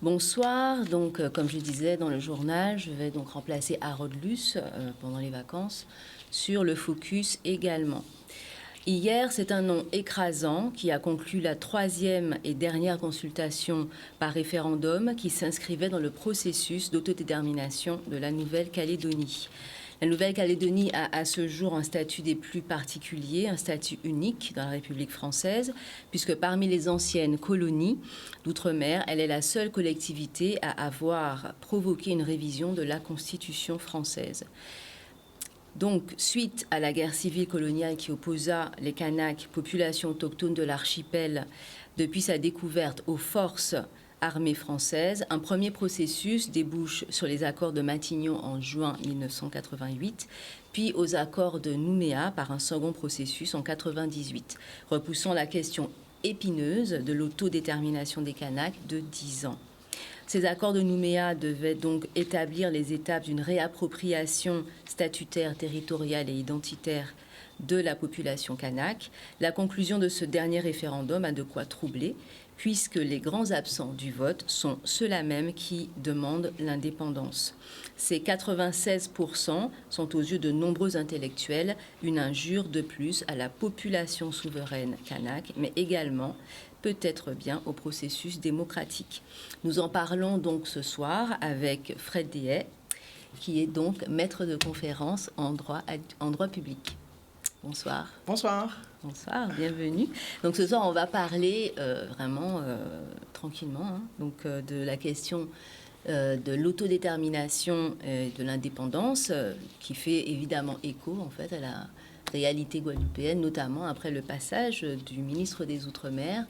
Bonsoir. Donc, comme je disais dans le journal, je vais donc remplacer Harold Luce pendant les vacances sur le focus également. Hier, c'est un nom écrasant qui a conclu la troisième et dernière consultation par référendum qui s'inscrivait dans le processus d'autodétermination de la Nouvelle-Calédonie. La Nouvelle-Calédonie a à ce jour un statut des plus particuliers, un statut unique dans la République française, puisque parmi les anciennes colonies d'outre-mer, elle est la seule collectivité à avoir provoqué une révision de la Constitution française. Donc, suite à la guerre civile coloniale qui opposa les Kanaks, population autochtone de l'archipel, depuis sa découverte aux forces armée française, un premier processus débouche sur les accords de Matignon en juin 1988, puis aux accords de Nouméa par un second processus en 1998, repoussant la question épineuse de l'autodétermination des Kanaks de 10 ans. Ces accords de Nouméa devaient donc établir les étapes d'une réappropriation statutaire, territoriale et identitaire de la population kanak. La conclusion de ce dernier référendum a de quoi troubler, puisque les grands absents du vote sont ceux-là même qui demandent l'indépendance. Ces 96% sont aux yeux de nombreux intellectuels une injure de plus à la population souveraine kanak, mais également peut-être bien au processus démocratique. Nous en parlons donc ce soir avec Fred Dehaye, qui est donc maître de conférence en droit public. Bonsoir. Bonsoir. Bonsoir, bienvenue. Donc ce soir, on va parler vraiment tranquillement de la question de l'autodétermination et de l'indépendance qui fait évidemment écho en fait à la réalité guadeloupéenne, notamment après le passage du ministre des Outre-mer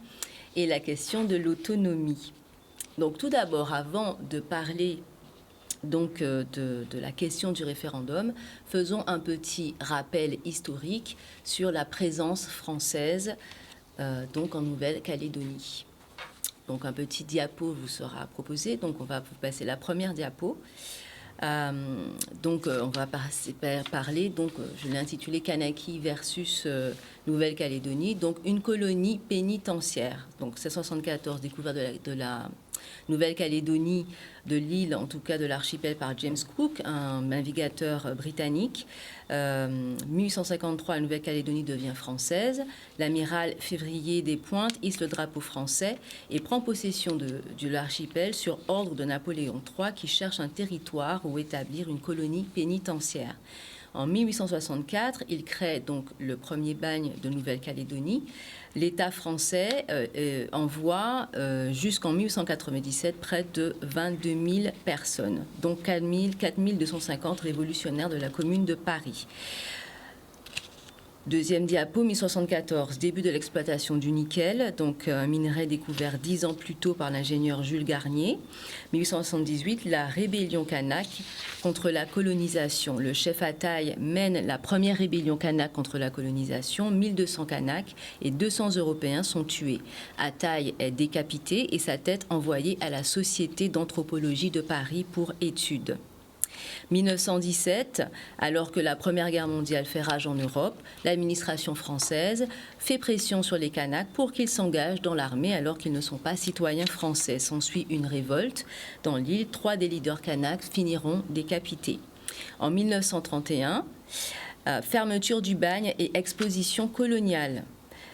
et la question de l'autonomie. Donc tout d'abord, avant de parler donc de la question du référendum, faisons un petit rappel historique sur la présence française donc en Nouvelle-Calédonie. Donc un petit diapo vous sera proposé. Donc on va vous passer la première diapo. On va parler, donc, je l'ai intitulé Kanaki versus Nouvelle-Calédonie, donc une colonie pénitentiaire. Donc 1674, découverte de la Nouvelle-Calédonie, de l'île, en tout cas de l'archipel, par James Cook, un navigateur britannique. 1853, la Nouvelle-Calédonie devient française. L'amiral Février des Pointes hisse le drapeau français et prend possession de l'archipel sur ordre de Napoléon III qui cherche un territoire où établir une colonie pénitentiaire. En 1864, il crée donc le premier bagne de Nouvelle-Calédonie. L'État français envoie jusqu'en 1897 près de 22 000 personnes, dont 4 250 révolutionnaires de la Commune de Paris. Deuxième diapo, 1074, début de l'exploitation du nickel, donc un minerai découvert 10 ans plus tôt par l'ingénieur Jules Garnier. 1878, la rébellion kanak contre la colonisation. Le chef Ataï mène la première rébellion kanak contre la colonisation. 1200 kanaks et 200 Européens sont tués. Ataï est décapité et sa tête envoyée à la Société d'anthropologie de Paris pour études. 1917, alors que la Première Guerre mondiale fait rage en Europe, l'administration française fait pression sur les Kanaks pour qu'ils s'engagent dans l'armée alors qu'ils ne sont pas citoyens français. S'ensuit une révolte. Dans l'île, 3 des leaders Kanaks finiront décapités. En 1931, fermeture du bagne et exposition coloniale.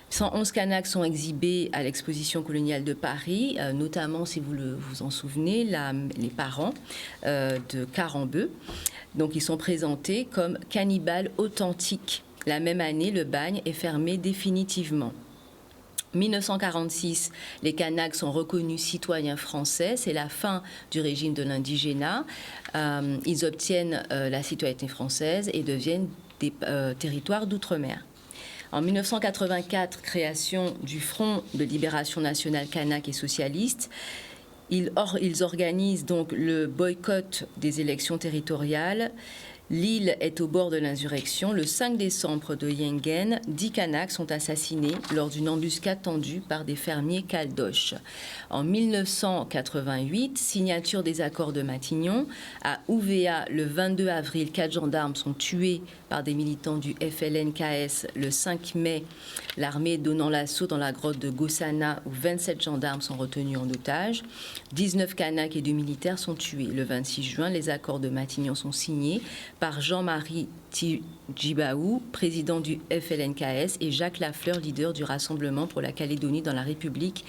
111 Kanaks sont exhibés à l'exposition coloniale de Paris, notamment, si vous vous en souvenez, les parents de Carambeu. Donc, ils sont présentés comme cannibales authentiques. La même année, le bagne est fermé définitivement. 1946, les Kanaks sont reconnus citoyens français. C'est la fin du régime de l'indigénat. Ils obtiennent la citoyenneté française et deviennent des territoires d'outre-mer. En 1984, création du Front de libération nationale kanak et socialiste. Ils organisent donc le boycott des élections territoriales. L'île est au bord de l'insurrection. Le 5 décembre de Yengen, 10 Kanaks sont assassinés lors d'une embuscade tendue par des fermiers caldoches. En 1988, signature des accords de Matignon. À Ouvéa, le 22 avril, 4 gendarmes sont tués par des militants du FLN-KS le 5 mai, l'armée donnant l'assaut dans la grotte de Gossana où 27 gendarmes sont retenus en otage. 19 Kanaks et 2 militaires sont tués. Le 26 juin, les accords de Matignon sont signés par Jean-Marie Djibaou, président du FLN-KS, et Jacques Lafleur, leader du Rassemblement pour la Calédonie dans la République,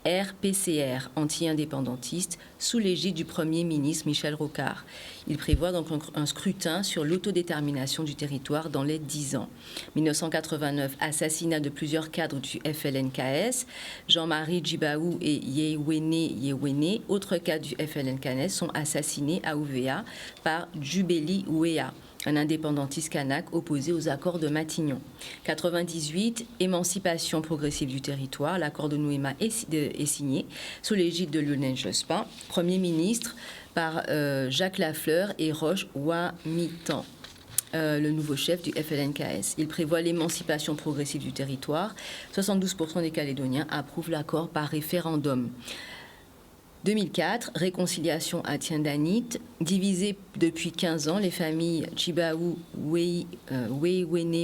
RPCR, anti-indépendantiste, sous l'égide du Premier ministre Michel Rocard. Il prévoit donc un scrutin sur l'autodétermination du territoire dans les 10 ans. 1989, assassinat de plusieurs cadres du FLN-KS. Jean-Marie Djibaou et Yewene, autres cadres du FLN-KS, sont assassinés à Ouvéa par Djubeli Ouéa, un indépendantiste kanak opposé aux accords de Matignon. 98, émancipation progressive du territoire. L'accord de Nouéma est signé sous l'égide de Lionel Jospin, Premier ministre, par Jacques Lafleur et Roch Ouamitan, le nouveau chef du FLN-KS. Il prévoit l'émancipation progressive du territoire. 72% des Calédoniens approuvent l'accord par référendum. 2004, réconciliation à Tiendanit. Divisées depuis 15 ans, les familles Djibaou, Yewene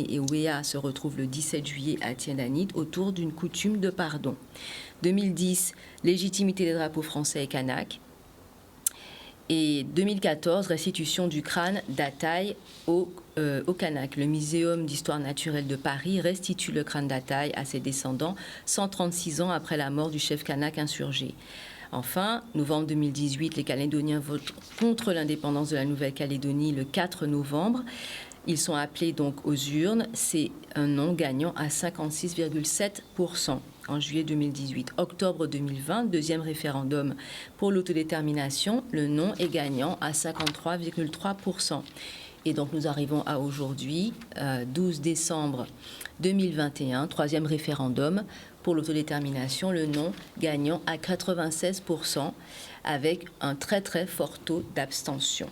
et Ouéa se retrouvent le 17 juillet à Tiendanit autour d'une coutume de pardon. 2010, légitimité des drapeaux français et kanak. Et 2014, restitution du crâne d'Ataï au Kanak. Le Muséum d'histoire naturelle de Paris restitue le crâne d'Ataï à ses descendants 136 ans après la mort du chef kanak insurgé. Enfin, novembre 2018, les Calédoniens votent contre l'indépendance de la Nouvelle-Calédonie le 4 novembre. Ils sont appelés donc aux urnes. C'est un non gagnant à 56,7%. En juillet 2018. Octobre 2020, deuxième référendum pour l'autodétermination. Le non est gagnant à 53,3%. Et donc nous arrivons à aujourd'hui, 12 décembre 2021, troisième référendum pour l'autodétermination. Le non gagnant à 96% avec un très très fort taux d'abstention.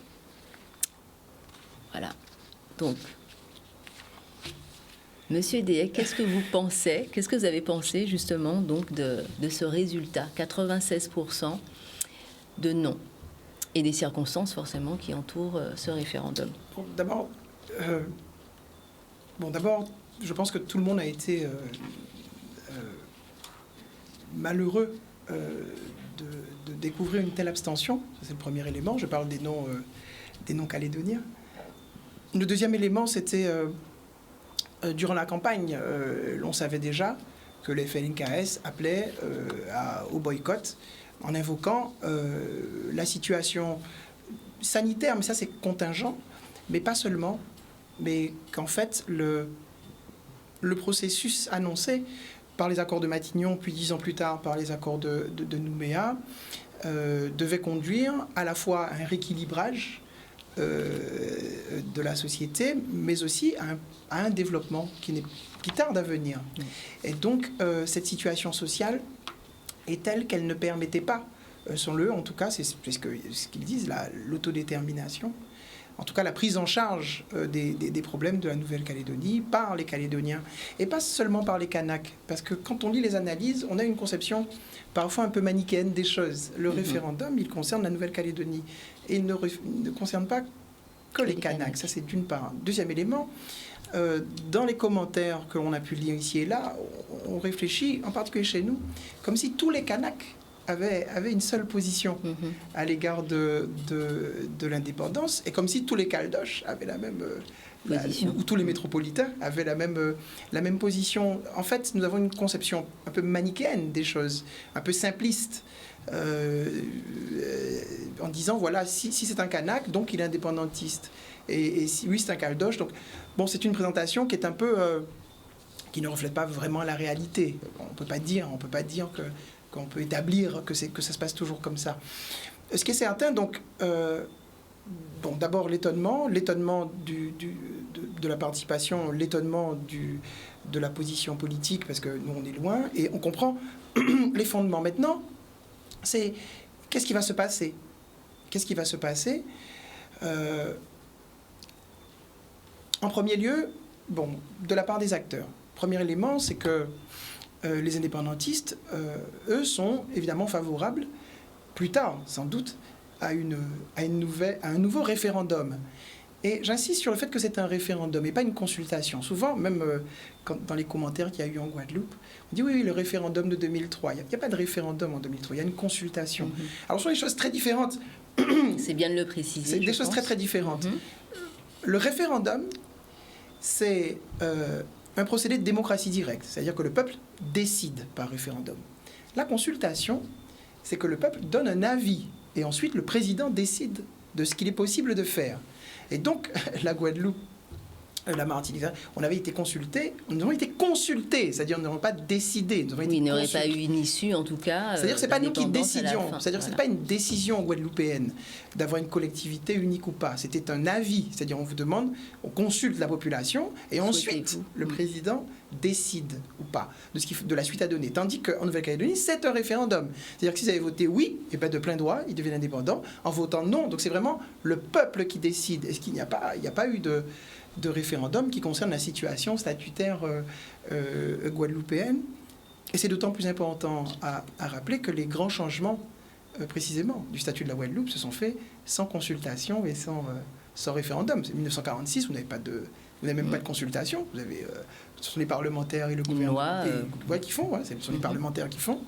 Voilà. Donc, Monsieur Deshaies, qu'est-ce que vous pensez, qu'est-ce que vous avez pensé justement donc de ce résultat, 96% de non, et des circonstances forcément qui entourent ce référendum? D'abord, je pense que tout le monde a été malheureux de découvrir une telle abstention. C'est le premier élément. Je parle des noms calédoniens. Le deuxième élément, c'était durant la campagne, l'on savait déjà que les FLN-KS appelaient au boycott en invoquant la situation sanitaire, mais ça c'est contingent, mais pas seulement, mais qu'en fait le processus annoncé par les accords de Matignon, puis 10 ans plus tard par les accords de Nouméa, devait conduire à la fois à un rééquilibrage de la société, mais aussi à un développement qui tarde à venir. Et donc, cette situation sociale est telle qu'elle ne permettait pas, en tout cas, c'est ce qu'ils disent, l'autodétermination, en tout cas la prise en charge des problèmes de la Nouvelle-Calédonie par les Calédoniens, et pas seulement par les Kanaks, parce que quand on lit les analyses, on a une conception parfois un peu manichéenne des choses. Le référendum, il concerne la Nouvelle-Calédonie, et il ne concerne pas que les Kanaks. Ça, c'est d'une part. Deuxième élément, dans les commentaires que l'on a pu lire ici et là, on réfléchit, en particulier chez nous, comme si tous les Kanaks avaient une seule position à l'égard de l'indépendance, et comme si tous les Caldoches avaient la même ou tous les métropolitains avaient la même position. En fait, nous avons une conception un peu manichéenne des choses, un peu simpliste, en disant, voilà, si c'est un Kanak, donc il est indépendantiste. Et si oui, c'est un Caldoche. Donc, bon, c'est une présentation qui est un peu... qui ne reflète pas vraiment la réalité. On peut pas dire qu'on peut établir que ça se passe toujours comme ça. Ce qui est certain, donc... bon, d'abord l'étonnement de la participation, l'étonnement de la position politique, parce que nous on est loin, et on comprend les fondements. Maintenant, c'est qu'est-ce qui va se passer? Qu'est-ce qui va se passer? En premier lieu, bon, de la part des acteurs. Premier élément, c'est que les indépendantistes, eux, sont évidemment favorables, plus tard, sans doute, à un nouveau référendum. Et j'insiste sur le fait que c'est un référendum et pas une consultation. Souvent, même dans les commentaires qu'il y a eu en Guadeloupe, on dit oui, le référendum de 2003. Il n'y a pas de référendum en 2003, il y a une consultation. Alors, ce sont des choses très différentes. C'est bien de le préciser. C'est des choses très, très différentes. Le référendum, c'est un procédé de démocratie directe, c'est-à-dire que le peuple décide par référendum. La consultation, c'est que le peuple donne un avis et ensuite le président décide de ce qu'il est possible de faire. Et donc, la Guadeloupe, la Martinique, on avait été consultés, nous avons été consultés, c'est-à-dire nous n'avons pas décidé. Il n'y aurait pas eu une issue, en tout cas. C'est-à-dire que ce n'est pas nous qui décidions, c'est-à-dire que ce n'est pas une décision guadeloupéenne d'avoir une collectivité unique ou pas. C'était un avis, c'est-à-dire on vous demande, on consulte la population et ensuite le président décide ou pas de la suite à donner. Tandis qu'en Nouvelle-Calédonie, c'est un référendum. C'est-à-dire que s'ils avaient voté oui, et bien de plein droit, ils deviennent indépendants. En votant non, donc c'est vraiment le peuple qui décide. Est-ce qu'il n'y a pas eu de référendum qui concerne la situation statutaire guadeloupéenne? Et c'est d'autant plus important à rappeler que les grands changements, précisément, du statut de la Guadeloupe se sont faits sans consultation et sans référendum. C'est 1946, vous n'avez même pas de consultation. Ce sont les parlementaires et le gouvernement qui font. Ce sont les parlementaires qui font.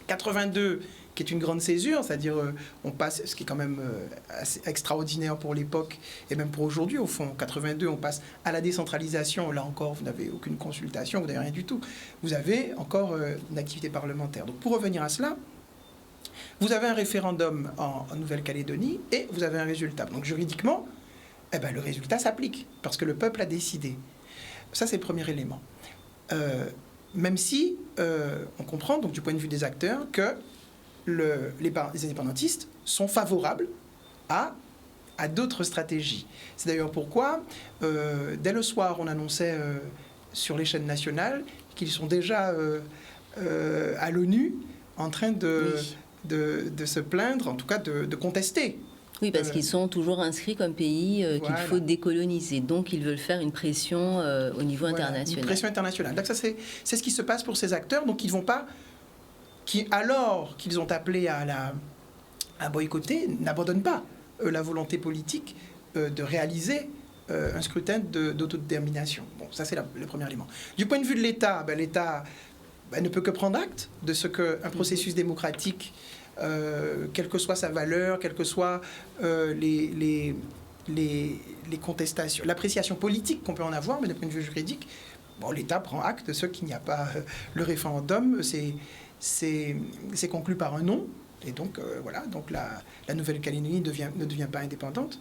82, qui est une grande césure, c'est-à-dire on passe, ce qui est quand même assez extraordinaire pour l'époque et même pour aujourd'hui, au fond. 82, on passe à la décentralisation. Là encore, vous n'avez aucune consultation, vous n'avez rien du tout. Vous avez encore une activité parlementaire. Donc pour revenir à cela, vous avez un référendum en Nouvelle-Calédonie et vous avez un résultat. Donc juridiquement, le résultat s'applique parce que le peuple a décidé. Ça, c'est le premier élément. Même si on comprend, donc du point de vue des acteurs, que les indépendantistes sont favorables à d'autres stratégies. C'est d'ailleurs pourquoi, dès le soir, on annonçait sur les chaînes nationales qu'ils sont déjà à l'ONU en train de se plaindre, en tout cas de contester. Oui, parce qu'ils sont toujours inscrits comme pays qu'il faut décoloniser. Donc, ils veulent faire une pression au niveau international. Une pression internationale. Donc, ça, c'est ce qui se passe pour ces acteurs. Donc, ils ne vont pas... alors qu'ils ont appelé à boycotter, n'abandonnent pas la volonté politique de réaliser un scrutin d'autodétermination. Bon, ça, c'est le premier élément. Du point de vue de l'État, l'État ne peut que prendre acte de ce qu'un processus démocratique... quelle que soit sa valeur, quelles que soient les contestations, l'appréciation politique qu'on peut en avoir, mais d'un point de vue juridique, l'État prend acte de ce qu'il n'y a pas le référendum, c'est conclu par un non, et donc donc la Nouvelle-Calédonie ne devient pas indépendante.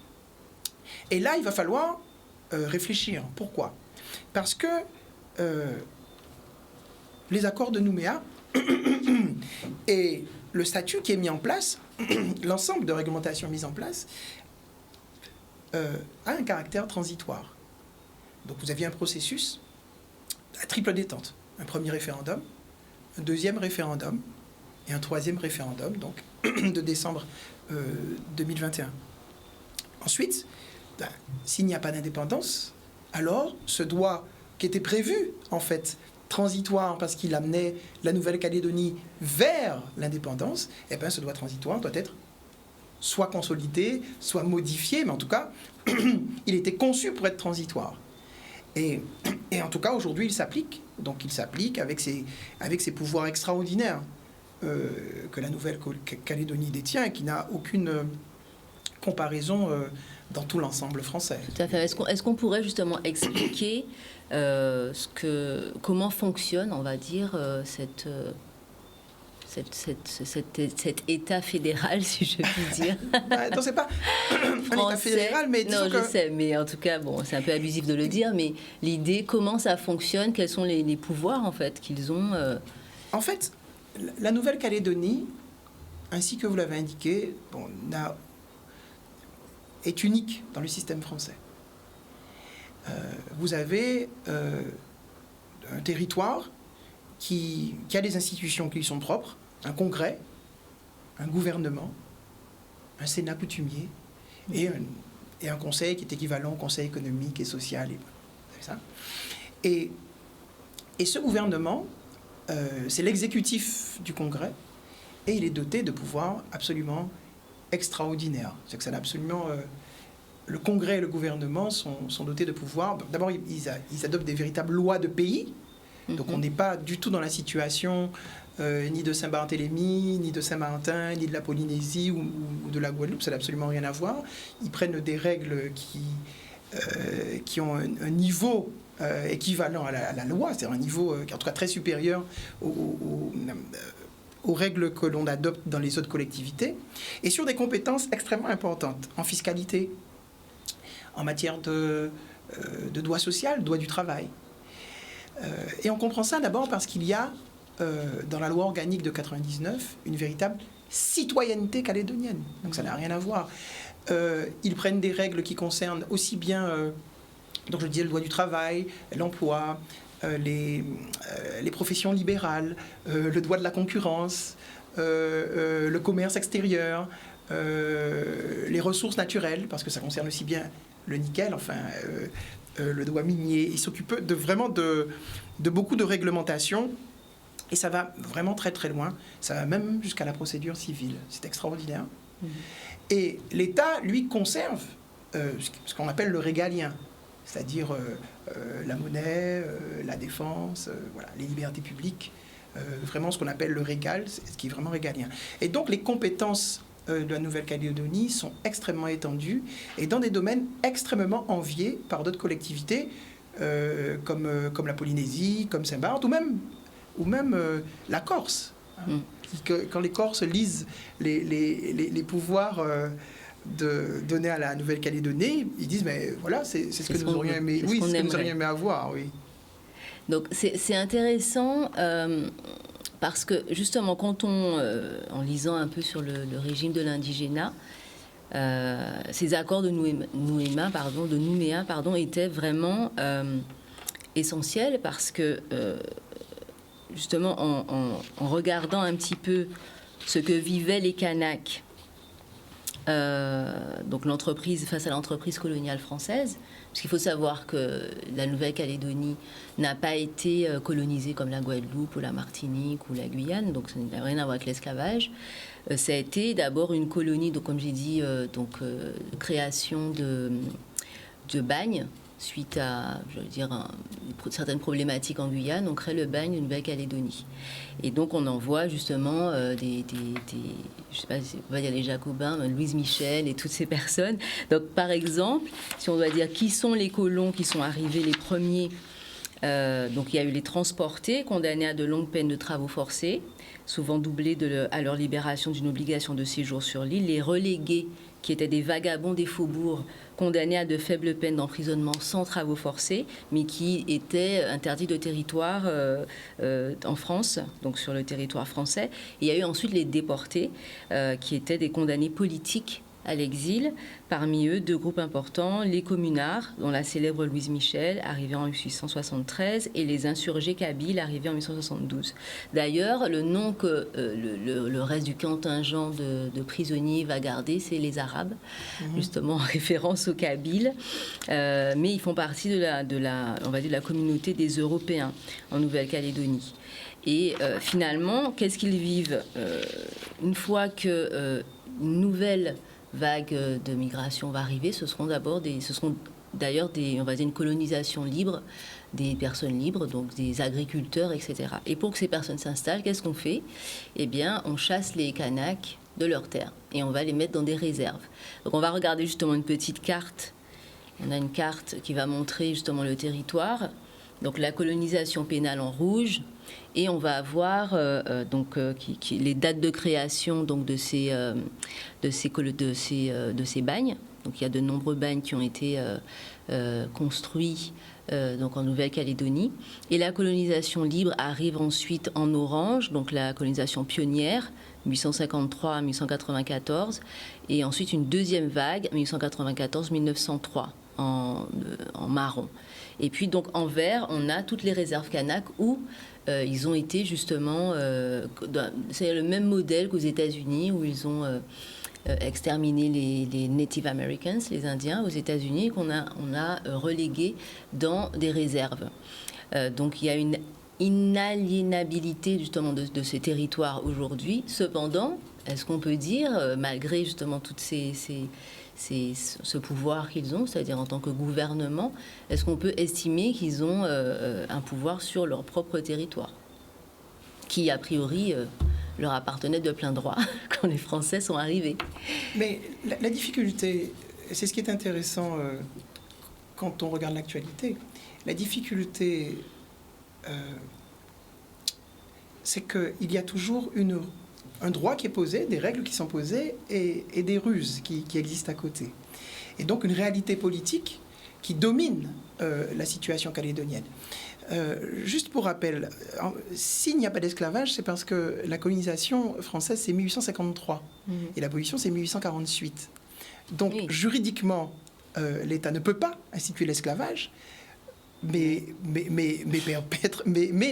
Et là, il va falloir réfléchir. Pourquoi? Parce que les accords de Nouméa et le statut qui est mis en place, l'ensemble de réglementations mises en place, a un caractère transitoire. Donc vous aviez un processus à triple détente. Un premier référendum, un deuxième référendum et un troisième référendum, donc de décembre 2021. Ensuite, s'il n'y a pas d'indépendance, alors ce droit qui était prévu, en fait, transitoire parce qu'il amenait la Nouvelle-Calédonie vers l'indépendance, ce droit transitoire doit être soit consolidé, soit modifié, mais en tout cas, il était conçu pour être transitoire. Et en tout cas, aujourd'hui, il s'applique. Donc, il s'applique avec ses pouvoirs extraordinaires que la Nouvelle-Calédonie détient et qui n'a aucune comparaison dans tout l'ensemble français. Tout à fait. Est-ce qu'on pourrait justement expliquer comment fonctionne, on va dire, cet État fédéral, si je puis dire. Non, c'est pas un État fédéral, mais non, je sais, mais en tout cas, c'est un peu abusif de le dire, mais l'idée, comment ça fonctionne, quels sont les pouvoirs, en fait, qu'ils ont En fait, la Nouvelle-Calédonie, ainsi que vous l'avez indiqué, est unique dans le système français. Vous avez un territoire qui a des institutions qui lui sont propres, un congrès, un gouvernement, un sénat coutumier et un conseil qui est équivalent au conseil économique et social. Et ce gouvernement, c'est l'exécutif du congrès et il est doté de pouvoirs absolument extraordinaires. C'est que ça n'a absolument... le Congrès et le gouvernement sont dotés de pouvoirs. D'abord, ils adoptent des véritables lois de pays. Donc on n'est pas du tout dans la situation ni de Saint-Barthélemy, ni de Saint-Martin, ni de la Polynésie ou de la Guadeloupe. Ça n'a absolument rien à voir. Ils prennent des règles qui ont un niveau équivalent à la loi, c'est-à-dire un niveau en tout cas très supérieur aux règles que l'on adopte dans les autres collectivités, et sur des compétences extrêmement importantes, en fiscalité, en matière de droit social, droit du travail. Et on comprend ça d'abord parce qu'il y a, dans la loi organique de 99, une véritable citoyenneté calédonienne. Donc ça n'a rien à voir. Ils prennent des règles qui concernent aussi bien, donc je disais, le droit du travail, l'emploi, les professions libérales, le droit de la concurrence, le commerce extérieur, les ressources naturelles, parce que ça concerne aussi bien le nickel, enfin, le droit minier. Ils s'occupent vraiment de beaucoup de réglementations, et ça va vraiment très très loin. Ça va même jusqu'à la procédure civile. C'est extraordinaire. Et l'État, lui, conserve ce qu'on appelle le régalien, c'est-à-dire la monnaie, la défense, voilà, les libertés publiques, vraiment ce qu'on appelle le régal, ce qui est vraiment régalien. Et donc les compétences de la Nouvelle-Calédonie sont extrêmement étendues et dans des domaines extrêmement enviés par d'autres collectivités, comme la Polynésie, comme Saint-Barth, ou même la Corse. Hein, quand les Corses lisent les pouvoirs donnés à la Nouvelle-Calédonie, ils disent mais voilà, c'est ce que nous aurions aimé, oui, c'est ce que nous aurions aimé avoir, oui. Donc c'est intéressant parce que justement quand en lisant un peu sur le régime de l'indigénat, ces accords de Nouméa étaient vraiment essentiels parce que justement en regardant un petit peu ce que vivaient les Kanaks, donc l'entreprise face à l'entreprise coloniale française, parce qu'il faut savoir que la Nouvelle-Calédonie n'a pas été colonisée comme la Guadeloupe ou la Martinique ou la Guyane, donc ça n'a rien à voir avec l'esclavage. Ça a été d'abord une colonie, donc comme j'ai dit, création de bagnes suite à, je veux dire, certaines problématiques en Guyane. On crée le bagne de Nouvelle-Calédonie. Et donc, on envoie justement je ne sais pas si on va dire les Jacobins, Louise Michel et toutes ces personnes. Donc, par exemple, si on doit dire qui sont les colons qui sont arrivés les premiers, donc il y a eu les transportés, condamnés à de longues peines de travaux forcés, souvent doublés à leur libération d'une obligation de séjour sur l'île, les relégués, qui étaient des vagabonds des faubourgs, condamnés à de faibles peines d'emprisonnement sans travaux forcés, mais qui étaient interdits de territoire en France, donc sur le territoire français. Et il y a eu ensuite les déportés, qui étaient des condamnés politiques à l'exil. Parmi eux, deux groupes importants, les communards, dont la célèbre Louise Michel, arrivée en 1873, et les insurgés kabyles, arrivés en 1872. D'ailleurs, le nom que le reste du contingent de prisonniers va garder, c'est les Arabes, justement en référence aux Kabyles. Mais ils font partie de la communauté des Européens en Nouvelle-Calédonie. Et finalement, qu'est-ce qu'ils vivent une fois que une nouvelle vague de migration va arriver, ce seront d'ailleurs une colonisation libre, des personnes libres, donc des agriculteurs, etc. Et pour que ces personnes s'installent, qu'est-ce qu'on fait? Eh bien, on chasse les Kanaks de leurs terres et on va les mettre dans des réserves. Donc on va regarder justement une petite carte. On a une carte qui va montrer justement le territoire. Donc la colonisation pénale en rouge, et on va avoir les dates de création donc de ces bagnes. Donc il y a de nombreux bagnes qui ont été construits donc en Nouvelle-Calédonie. Et la colonisation libre arrive ensuite en orange, donc la colonisation pionnière, 1853 à 1894, et ensuite une deuxième vague, 1894-1903, en marron. Et puis donc en vert, on a toutes les réserves Kanaks où ils ont été justement... c'est le même modèle qu'aux États-Unis où ils ont exterminé les Native Americans, les Indiens aux États-Unis, qu'on a relégués dans des réserves. Donc il y a une inaliénabilité justement de ces territoires aujourd'hui. Cependant, est-ce qu'on peut dire, malgré justement toutes ces ce pouvoir qu'ils ont, c'est-à-dire en tant que gouvernement, est-ce qu'on peut estimer qu'ils ont un pouvoir sur leur propre territoire, qui a priori leur appartenait de plein droit quand les Français sont arrivés? Mais la difficulté, c'est ce qui est intéressant quand on regarde l'actualité, la difficulté, c'est qu'il y a toujours un droit qui est posé, des règles qui sont posées et des ruses qui existent à côté. Et donc une réalité politique qui domine la situation calédonienne. Juste pour rappel, s'il n'y a pas d'esclavage, c'est parce que la colonisation française, c'est 1853 et l'abolition, c'est 1848. Donc juridiquement, l'État ne peut pas instituer l'esclavage, mais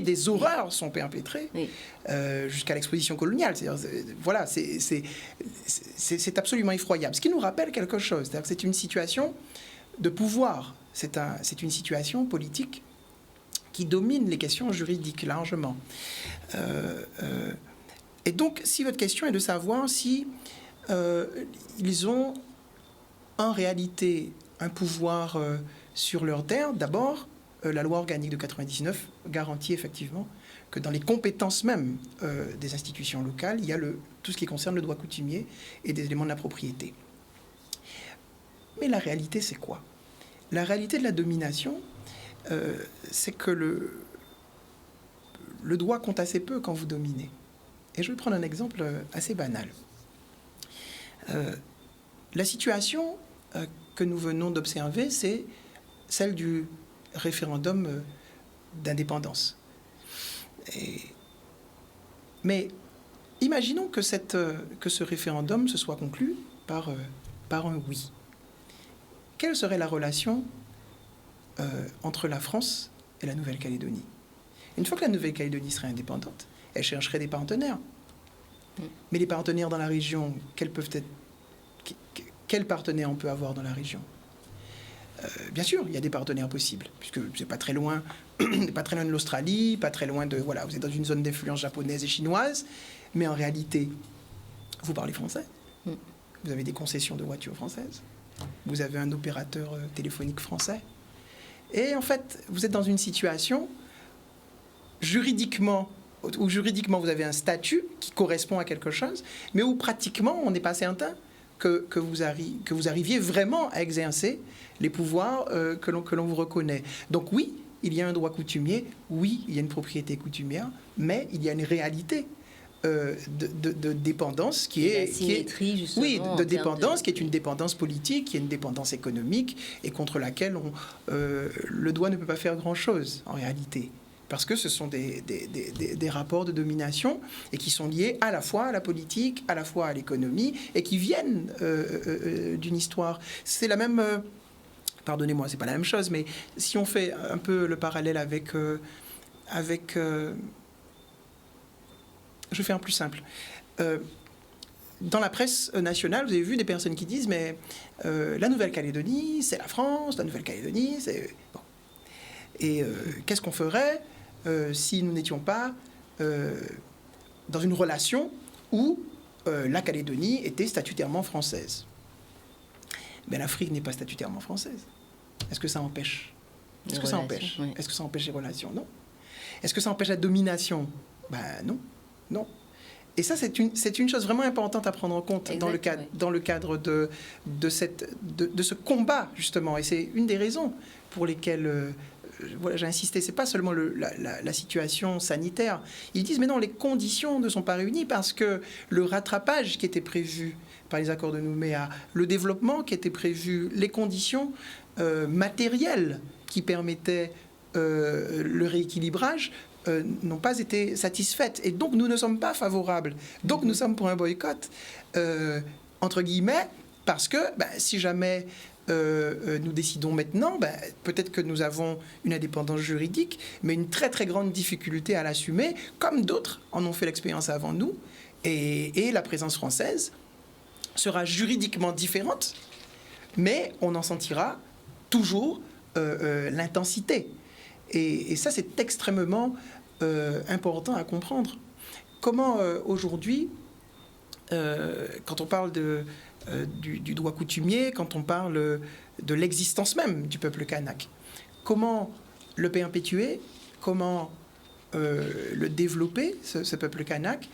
des horreurs sont perpétrées jusqu'à l'exposition coloniale. Voilà, c'est absolument effroyable. Ce qui nous rappelle quelque chose, c'est-à-dire que c'est une situation de pouvoir, c'est une situation politique qui domine les questions juridiques largement. Et donc, si votre question est de savoir si ils ont en réalité un pouvoir sur leurs terres, d'abord, la loi organique de 99 garantit effectivement que dans les compétences même des institutions locales, il y a tout ce qui concerne le droit coutumier et des éléments de la propriété. Mais la réalité, c'est quoi? La réalité de la domination, c'est que le droit compte assez peu quand vous dominez. Et je vais prendre un exemple assez banal. La situation que nous venons d'observer, c'est celle du référendum d'indépendance. Mais imaginons que ce référendum se soit conclu par un oui. Quelle serait la relation entre la France et la Nouvelle-Calédonie? Une fois que la Nouvelle-Calédonie serait indépendante, elle chercherait des partenaires. Mais les partenaires dans la région, quels partenaires on peut avoir dans la région? Bien sûr, il y a des partenaires possibles, puisque c'est pas très loin de l'Australie, pas très loin de... Voilà, vous êtes dans une zone d'influence japonaise et chinoise, mais en réalité, vous parlez français. Vous avez des concessions de voitures françaises. Vous avez un opérateur téléphonique français. Et en fait, vous êtes dans une situation où juridiquement, vous avez un statut qui correspond à quelque chose, mais où pratiquement, on n'est pas certain que vous arriviez vraiment à exercer les pouvoirs que l'on vous reconnaît. Donc oui, il y a un droit coutumier, oui, il y a une propriété coutumière, mais il y a une réalité de dépendance qui est une dépendance politique, qui est une dépendance économique et contre laquelle le droit ne peut pas faire grand-chose en réalité. Parce que ce sont des rapports de domination et qui sont liés à la fois à la politique, à la fois à l'économie et qui viennent d'une histoire. C'est la même... pardonnez-moi, c'est pas la même chose, mais si on fait un peu le parallèle avec je vais faire plus simple. Dans la presse nationale, vous avez vu des personnes qui disent mais la Nouvelle-Calédonie, c'est la France, la Nouvelle-Calédonie, c'est... Bon. Et qu'est-ce qu'on ferait si nous n'étions pas dans une relation où la Calédonie était statutairement française? Ben, l'Afrique n'est pas statutairement française. Est-ce que ça empêche? Est-ce que ça empêche? Oui. Est-ce que ça empêche les relations? Non. Est-ce que ça empêche la domination? Ben non. Non. Et ça, c'est une chose vraiment importante à prendre en compte dans le cadre de ce combat, justement. Et c'est une des raisons pour lesquelles j'ai insisté. Ce n'est pas seulement la situation sanitaire. Ils disent, mais non, les conditions ne sont pas réunies parce que le rattrapage qui était prévu par les accords de Nouméa, le développement qui était prévu, les conditions matérielles qui permettaient le rééquilibrage n'ont pas été satisfaites. Et donc, nous ne sommes pas favorables. Donc, nous sommes pour un boycott, entre guillemets, parce que si jamais nous décidons maintenant, peut-être que nous avons une indépendance juridique, mais une très, très grande difficulté à l'assumer, comme d'autres en ont fait l'expérience avant nous. Et la présence française sera juridiquement différente, mais on en sentira toujours l'intensité. Et ça, c'est extrêmement important à comprendre. Comment aujourd'hui, quand on parle du droit coutumier quand on parle de l'existence même du peuple kanak. Comment le perpétuer, comment le développer, ce peuple kanak.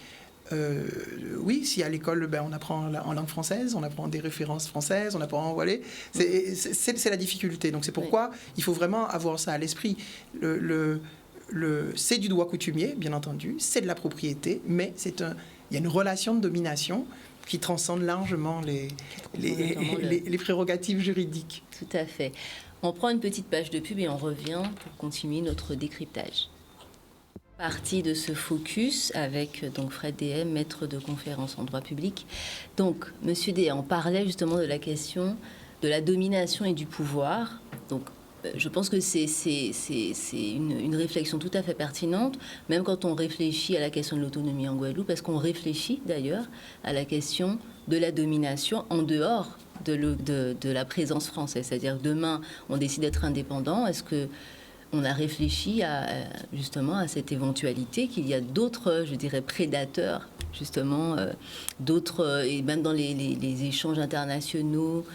Oui, si à l'école, on apprend en langue française, on apprend des références françaises, on apprend, voilà, c'est la difficulté. Donc c'est pourquoi il faut vraiment avoir ça à l'esprit. C'est du droit coutumier, bien entendu, c'est de la propriété, mais il y a une relation de domination qui transcende largement les prérogatives juridiques. Tout à fait. On prend une petite page de pub et on revient pour continuer notre décryptage. Partie de ce focus avec donc Fred Dehaye, maître de conférence en droit public. Donc, Monsieur Dehaye, on parlait justement de la question de la domination et du pouvoir. Donc, je pense que c'est une réflexion tout à fait pertinente, même quand on réfléchit à la question de l'autonomie en Guadeloupe, parce qu'on réfléchit d'ailleurs à la question de la domination en dehors de la présence française. C'est-à-dire demain, on décide d'être indépendant. Est-ce que on a réfléchi justement à cette éventualité qu'il y a d'autres, je dirais, prédateurs, justement, d'autres, et même dans les échanges internationaux,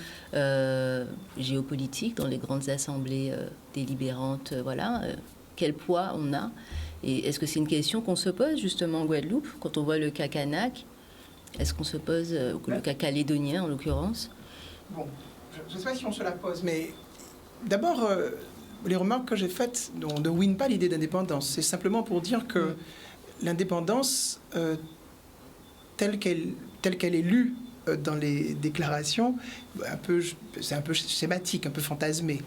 géopolitiques, dans les grandes assemblées délibérantes, voilà, quel poids on a. Et est-ce que c'est une question qu'on se pose justement en Guadeloupe, quand on voit le cas kanak? Est-ce qu'on se pose, le cas calédonien en l'occurrence? Bon, je ne sais pas si on se la pose, mais d'abord... les remarques que j'ai faites ne ruinent pas l'idée d'indépendance. C'est simplement pour dire que l'indépendance, telle qu'elle est lue dans les déclarations, c'est un peu schématique, un peu fantasmé.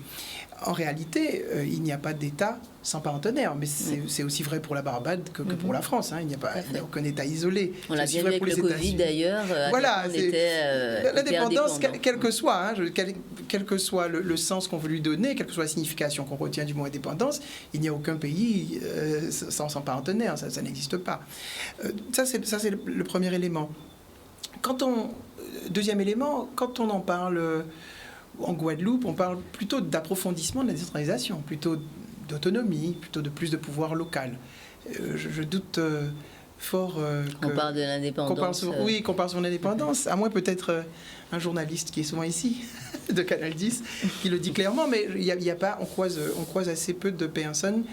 En réalité, il n'y a pas d'État sans partenaire, mais c'est aussi vrai pour la Barbade que pour la France. Hein. Il n'y a aucun État isolé. On l'a bien vu avec le Covid d'ailleurs. Voilà, l'indépendance, quel que soit, quel que soit le sens qu'on veut lui donner, quelle que soit la signification qu'on retient du mot indépendance, il n'y a aucun pays sans partenaire, ça n'existe pas. Ça, c'est le premier élément. Deuxième élément, quand on en parle... En Guadeloupe, on parle plutôt d'approfondissement de la décentralisation, plutôt d'autonomie, plutôt de plus de pouvoir local. Je doute fort qu'on parle de l'indépendance. Qu'on parle sur l'indépendance, à moins peut-être un journaliste qui est souvent ici, de Canal 10, qui le dit clairement, mais il y a pas, on croise assez peu de personnes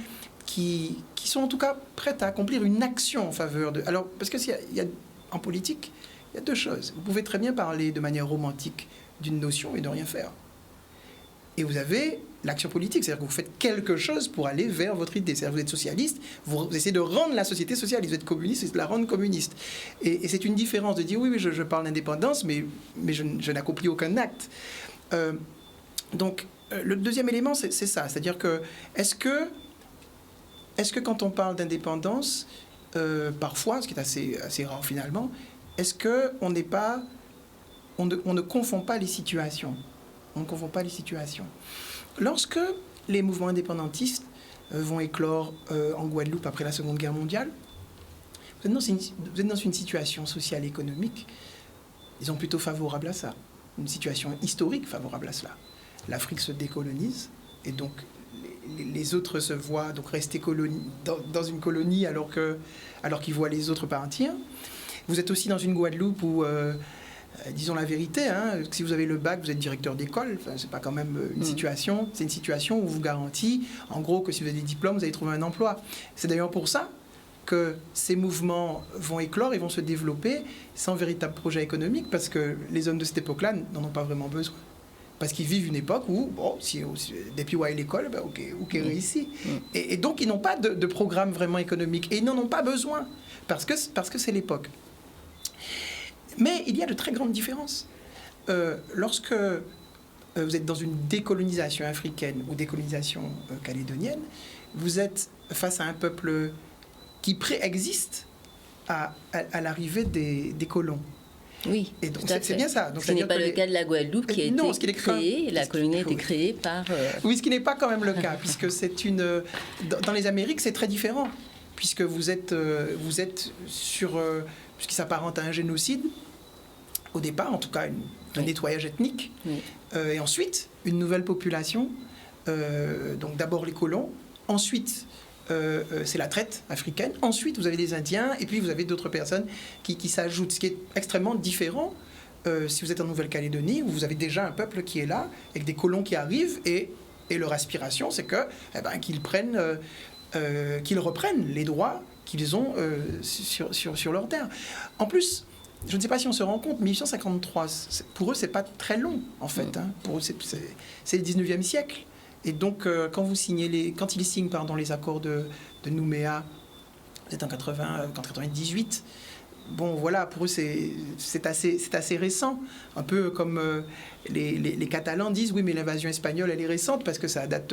qui sont en tout cas prêtes à accomplir une action en faveur de... Alors, parce que en politique, il y a deux choses. Vous pouvez très bien parler de manière romantique d'une notion et de rien faire. Et vous avez l'action politique, c'est-à-dire que vous faites quelque chose pour aller vers votre idée. C'est-à-dire que vous êtes socialiste, vous essayez de rendre la société socialiste. Vous êtes communiste, c'est de la rendre communiste. Et c'est une différence de dire, oui, je parle d'indépendance, mais je n'accomplis aucun acte. Donc, le deuxième élément, c'est ça. C'est-à-dire que, est-ce que quand on parle d'indépendance, parfois, ce qui est assez rare finalement, est-ce qu'on n'est pas... On ne confond pas les situations. On ne confond pas les situations. Lorsque les mouvements indépendantistes vont éclore en Guadeloupe après la Seconde Guerre mondiale, vous êtes dans une situation sociale et économique, disons, plutôt favorable à ça. Une situation historique favorable à cela. L'Afrique se décolonise, et donc les autres se voient donc rester dans une colonie alors qu'ils voient les autres partir. Vous êtes aussi dans une Guadeloupe où... disons la vérité, si vous avez le bac, vous êtes directeur d'école, c'est pas quand même une situation, c'est une situation où vous garantit, en gros, que si vous avez des diplômes, vous allez trouver un emploi. C'est d'ailleurs pour ça que ces mouvements vont éclore et vont se développer sans véritable projet économique, parce que les hommes de cette époque-là n'en ont pas vraiment besoin. Parce qu'ils vivent une époque où, depuis où est l'école, ok, réussi. Et donc, ils n'ont pas de programme vraiment économique. Et ils n'en ont pas besoin, parce que c'est l'époque. Mais il y a de très grandes différences. Lorsque vous êtes dans une décolonisation africaine ou décolonisation calédonienne, vous êtes face à un peuple qui préexiste à l'arrivée des colons. Oui, et donc c'est bien ça. Donc, ce n'est pas le cas de la Guadeloupe qui a été créée, la colonie a été créée par... Oui, ce qui n'est pas quand même le cas, puisque c'est une... Dans les Amériques, c'est très différent, puisque vous êtes sur... puisqu'il s'apparente à un génocide, au départ, en tout cas, un nettoyage ethnique, et ensuite, une nouvelle population, donc d'abord les colons, ensuite, c'est la traite africaine, ensuite, vous avez des Indiens, et puis vous avez d'autres personnes qui s'ajoutent, ce qui est extrêmement différent si vous êtes en Nouvelle-Calédonie, vous avez déjà un peuple qui est là, avec des colons qui arrivent, et leur aspiration, c'est que, qu'ils reprennent les droits qu'ils ont sur leur terre. En plus, je ne sais pas si on se rend compte, 1853, pour eux, c'est pas très long, en fait. Hein. Pour eux, c'est le 19e siècle. Et donc, quand ils signent les accords de Nouméa, c'est en 98, bon, voilà, pour eux, c'est assez récent. Un peu comme les Catalans disent, oui, mais l'invasion espagnole, elle est récente parce que ça date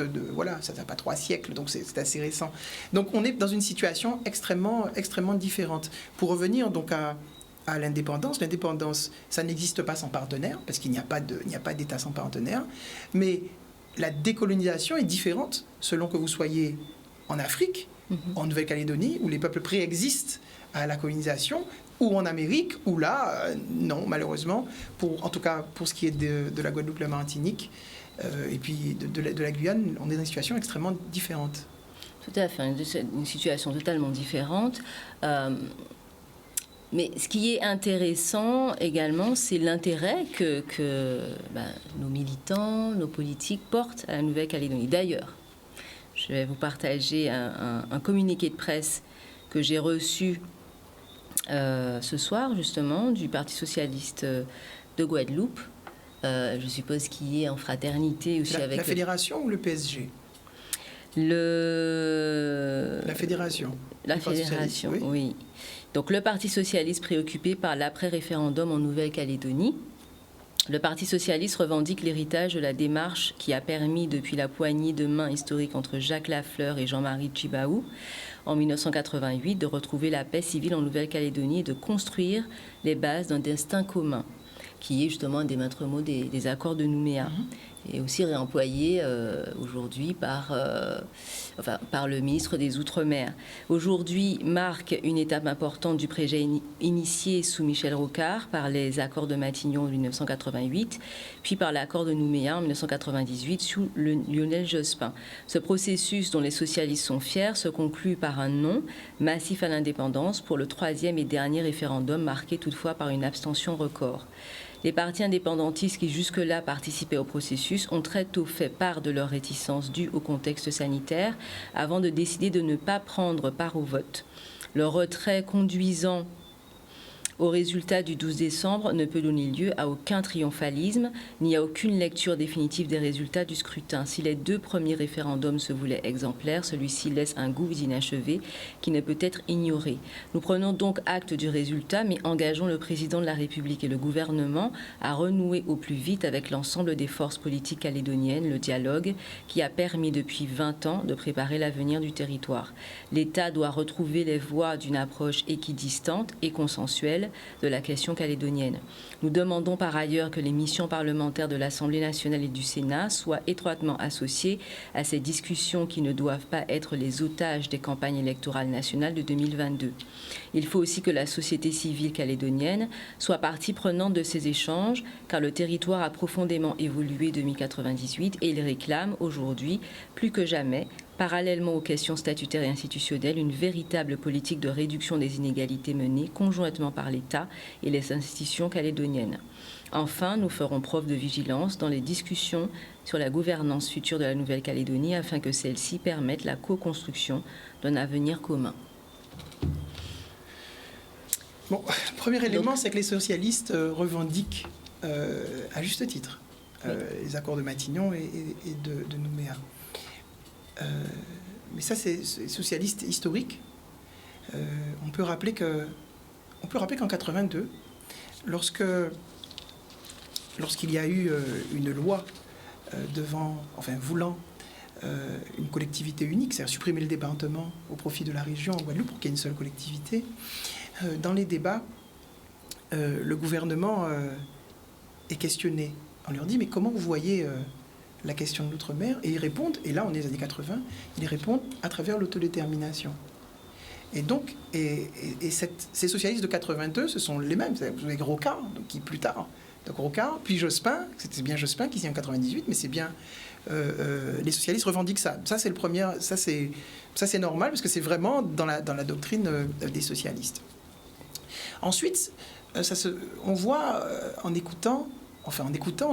ça n'a pas 3 siècles, donc c'est assez récent. Donc, on est dans une situation extrêmement, extrêmement différente. Pour revenir donc à l'indépendance, ça n'existe pas sans partenaire, parce qu'il n'y a pas d'État sans partenaire, mais la décolonisation est différente selon que vous soyez en Afrique, en Nouvelle-Calédonie, où les peuples préexistent à la colonisation, ou en Amérique, où là, non, malheureusement, en tout cas pour ce qui est de la Guadeloupe, la Martinique, et puis de la Guyane, on est dans une situation extrêmement différente. Tout à fait, une situation totalement différente. Mais ce qui est intéressant également, c'est l'intérêt que nos militants, nos politiques portent à la Nouvelle-Calédonie. D'ailleurs, je vais vous partager un communiqué de presse que j'ai reçu ce soir, justement, du Parti socialiste de Guadeloupe. Je suppose qu'il est en fraternité aussi avec... La fédération ou le PSG ? La fédération. La fédération, oui. Donc le Parti socialiste préoccupé par l'après-référendum en Nouvelle-Calédonie. Le Parti socialiste revendique l'héritage de la démarche qui a permis, depuis la poignée de main historique entre Jacques Lafleur et Jean-Marie Tjibaou, en 1988, de retrouver la paix civile en Nouvelle-Calédonie et de construire les bases d'un destin commun, qui est justement un des maîtres mots des accords de Nouméa, et aussi réemployé aujourd'hui par le ministre des Outre-mer. Aujourd'hui marque une étape importante du projet initié sous Michel Rocard par les accords de Matignon en 1988, puis par l'accord de Nouméa en 1998 sous Lionel Jospin. Ce processus, dont les socialistes sont fiers, se conclut par un non massif à l'indépendance pour le 3e et dernier référendum, marqué toutefois par une abstention record. Les partis indépendantistes qui jusque-là participaient au processus ont très tôt fait part de leur réticence due au contexte sanitaire avant de décider de ne pas prendre part au vote. Le retrait conduisant au résultat du 12 décembre ne peut donner lieu à aucun triomphalisme ni à aucune lecture définitive des résultats du scrutin. Si les 2 premiers référendums se voulaient exemplaires, celui-ci laisse un goût d'inachevé qui ne peut être ignoré. Nous prenons donc acte du résultat, mais engageons le président de la République et le gouvernement à renouer au plus vite avec l'ensemble des forces politiques calédoniennes le dialogue qui a permis depuis 20 ans de préparer l'avenir du territoire. L'État doit retrouver les voies d'une approche équidistante et consensuelle de la question calédonienne. Nous demandons par ailleurs que les missions parlementaires de l'Assemblée nationale et du Sénat soient étroitement associées à ces discussions qui ne doivent pas être les otages des campagnes électorales nationales de 2022. Il faut aussi que la société civile calédonienne soit partie prenante de ces échanges, car le territoire a profondément évolué depuis 1998 et il réclame aujourd'hui, plus que jamais, parallèlement aux questions statutaires et institutionnelles, une véritable politique de réduction des inégalités menée conjointement par l'État et les institutions calédoniennes. Enfin, nous ferons preuve de vigilance dans les discussions sur la gouvernance future de la Nouvelle-Calédonie afin que celle-ci permette la co-construction d'un avenir commun. Bon, le premier élément, c'est que les socialistes revendiquent, à juste titre, les accords de Matignon et de Nouméa. Mais ça, c'est socialiste historique. On peut rappeler qu'en 82, lorsqu'il y a eu une loi voulant une collectivité unique, c'est-à-dire supprimer le département au profit de la région en Guadeloupe pour qu'il y ait une seule collectivité, dans les débats, le gouvernement est questionné. On leur dit, mais comment vous voyez la question de l'outre-mer? Et ils répondent, et là on est dans les années 80, ils répondent à travers l'autodétermination. Et donc, ces socialistes de 82, ce sont les mêmes. Vous avez Rocard, donc, qui plus tard, donc Rocard, puis Jospin, c'était bien Jospin qui signe en 98, mais c'est bien les socialistes revendiquent ça. Ça c'est le premier, ça c'est normal parce que c'est vraiment dans la doctrine des socialistes. Ensuite, on voit en écoutant, on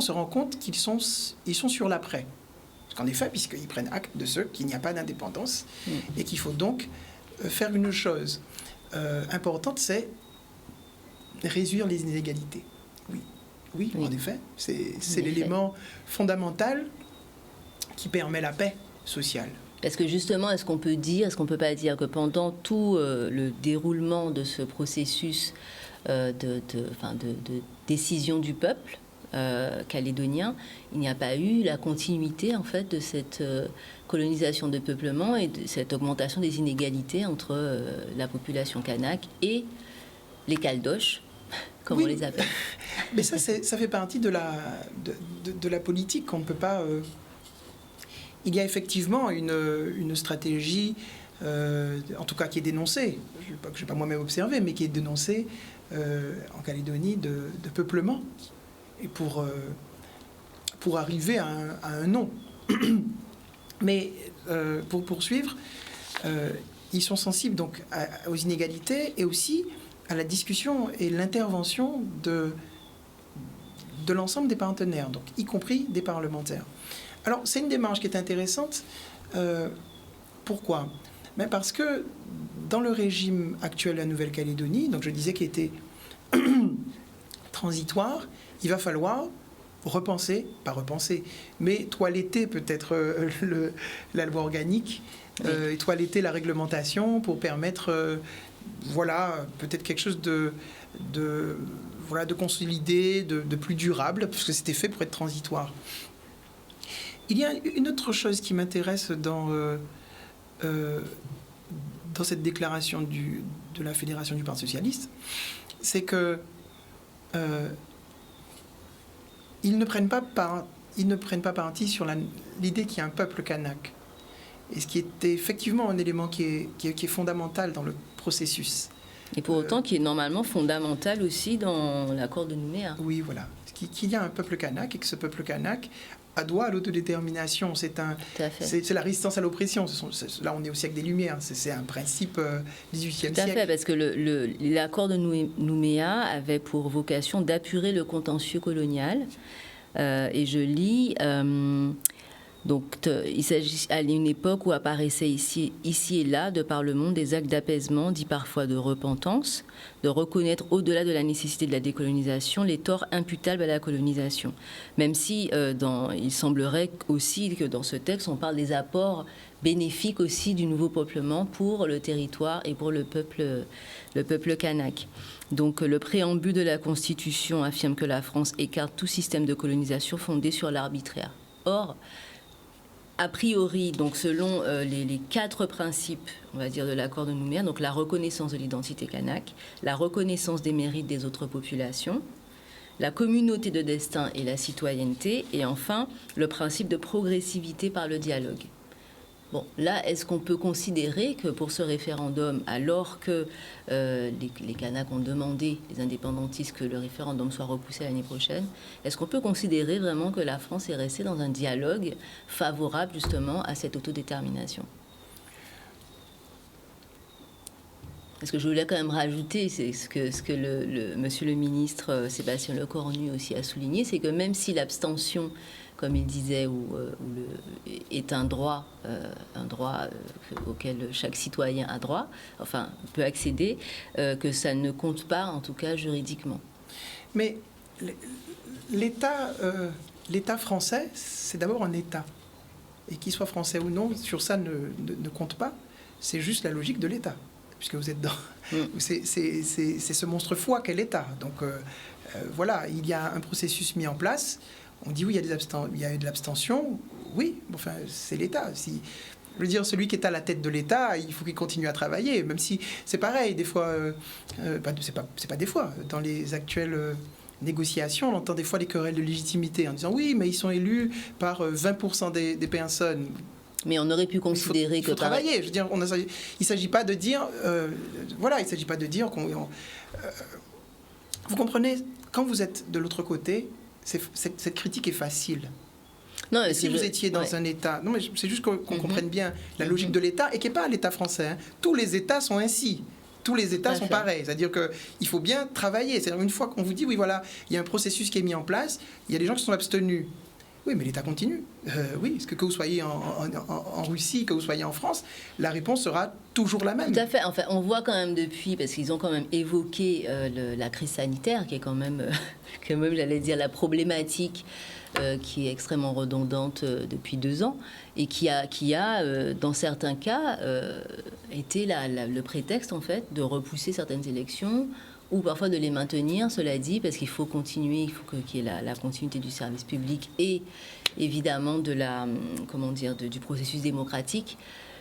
se rend compte qu'ils sont sur l'après. Parce qu'en effet, puisqu'ils prennent acte de ce qu'il n'y a pas d'indépendance et qu'il faut donc faire une chose importante, c'est réduire les inégalités. Oui, en effet, c'est l'élément fondamental qui permet la paix sociale. Parce que justement, est-ce qu'on peut pas dire que pendant tout le déroulement de ce processus de décision du peuple calédonien, il n'y a pas eu la continuité en fait de cette colonisation de peuplement et de cette augmentation des inégalités entre la population kanak et les Caldoches, comme on les appelle. Mais ça fait partie de la politique qu'on ne peut pas... Il y a effectivement une stratégie, en tout cas qui est dénoncée, je ne vais pas moi-même observer, mais qui est dénoncée en Calédonie de peuplement, et pour arriver à un non. Mais pour poursuivre, ils sont sensibles donc aux inégalités et aussi à la discussion et l'intervention de l'ensemble des partenaires, donc y compris des parlementaires. Alors, c'est une démarche qui est intéressante. Pourquoi ? Mais parce que dans le régime actuel de la Nouvelle-Calédonie, donc je disais qu'il était transitoire, il va falloir mais toiletter peut-être la loi organique, et toiletter la réglementation pour permettre, peut-être quelque chose de consolidé, de plus durable, parce que c'était fait pour être transitoire. Il y a une autre chose qui m'intéresse dans cette déclaration de la Fédération du Parti socialiste, c'est que ils ne prennent pas parti sur l'idée qu'il y a un peuple kanak. Et ce qui est effectivement un élément qui est fondamental dans le processus. Et pour autant, qui est normalement fondamental aussi dans l'accord de Nouméa. Oui, voilà. Qu'il y a un peuple kanak et que ce peuple kanak a droit à l'autodétermination. C'est la résistance à l'oppression. Là, on est au siècle des Lumières. C'est un principe du XVIIIe siècle. Tout à fait, parce que l'accord de Nouméa avait pour vocation d'apurer le contentieux colonial. Et je lis... il s'agit à une époque où apparaissaient ici et là, de par le monde, des actes d'apaisement, dits parfois de repentance, de reconnaître au-delà de la nécessité de la décolonisation les torts imputables à la colonisation. Même si il semblerait aussi que dans ce texte, on parle des apports bénéfiques aussi du nouveau peuplement pour le territoire et pour le peuple kanak. Donc le préambule de la Constitution affirme que la France écarte tout système de colonisation fondé sur l'arbitraire. Or, a priori, donc selon les 4 principes, on va dire, de l'accord de Nouméa, donc la reconnaissance de l'identité kanak, la reconnaissance des mérites des autres populations, la communauté de destin et la citoyenneté, et enfin le principe de progressivité par le dialogue. Bon, là, est-ce qu'on peut considérer que pour ce référendum, alors que les Kanaks ont demandé, les indépendantistes, que le référendum soit repoussé l'année prochaine, est-ce qu'on peut considérer vraiment que la France est restée dans un dialogue favorable justement à cette autodétermination ? Parce que je voulais quand même rajouter, c'est ce que monsieur le ministre Sébastien Lecornu aussi a souligné, c'est que même si l'abstention, comme il disait, est un droit auquel chaque citoyen a droit, enfin peut accéder, que ça ne compte pas, en tout cas juridiquement. Mais l'État français, c'est d'abord un État. Et qu'il soit français ou non, sur ça ne compte pas. C'est juste la logique de l'État. Puisque vous êtes dans... C'est ce monstre foi qu'est l'État. Donc voilà, il y a un processus mis en place. On dit oui, il y a eu de l'abstention. Oui, enfin, c'est l'État. Je veux dire, celui qui est à la tête de l'État, il faut qu'il continue à travailler. Même si c'est pareil, des fois... c'est pas des fois. Dans les actuelles... négociations, on entend des fois les querelles de légitimité en disant oui, mais ils sont élus par 20% des personnes. Mais on aurait pu considérer il faut travailler. Je veux dire, il ne s'agit pas de dire, il s'agit pas de dire qu'on. Vous comprenez, quand vous êtes de l'autre côté, cette critique est facile. Non, si vous étiez dans un État, non, mais c'est juste qu'on comprenne bien la logique de l'État et qui n'est pas l'État français. Hein. Tous les États sont ainsi. tous les États sont pareils. C'est-à-dire qu'il faut bien travailler. C'est-à-dire une fois qu'on vous dit, oui, voilà, il y a un processus qui est mis en place, il y a des gens qui sont abstenus. Oui, mais l'État continue. Oui, parce que vous soyez en Russie, que vous soyez en France, la réponse sera toujours la même. Tout à fait. Enfin, on voit quand même depuis, parce qu'ils ont quand même évoqué la crise sanitaire, qui est quand même j'allais dire, la problématique qui est extrêmement redondante depuis 2 ans, et qui a dans certains cas, été le prétexte, en fait, de repousser certaines élections, ou parfois de les maintenir, cela dit, parce qu'il faut continuer, il faut qu'il y ait la continuité du service public et évidemment du processus démocratique.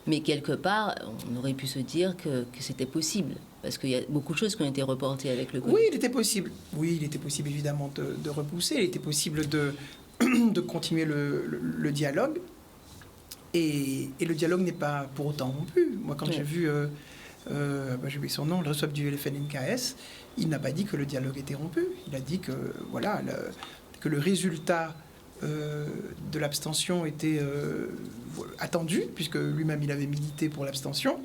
Mais quelque part, on aurait pu se dire que c'était possible, parce qu'il y a beaucoup de choses qui ont été reportées avec le Covid. Oui, il était possible. Oui, il était possible évidemment de repousser, il était possible de continuer le dialogue. Et le dialogue n'est pas pour autant rompu. Moi, quand j'ai vu... j'ai oublié son nom, le responsable du FNNKS, il n'a pas dit que le dialogue était rompu. Il a dit que, voilà, que le résultat de l'abstention était attendu, puisque lui-même il avait milité pour l'abstention,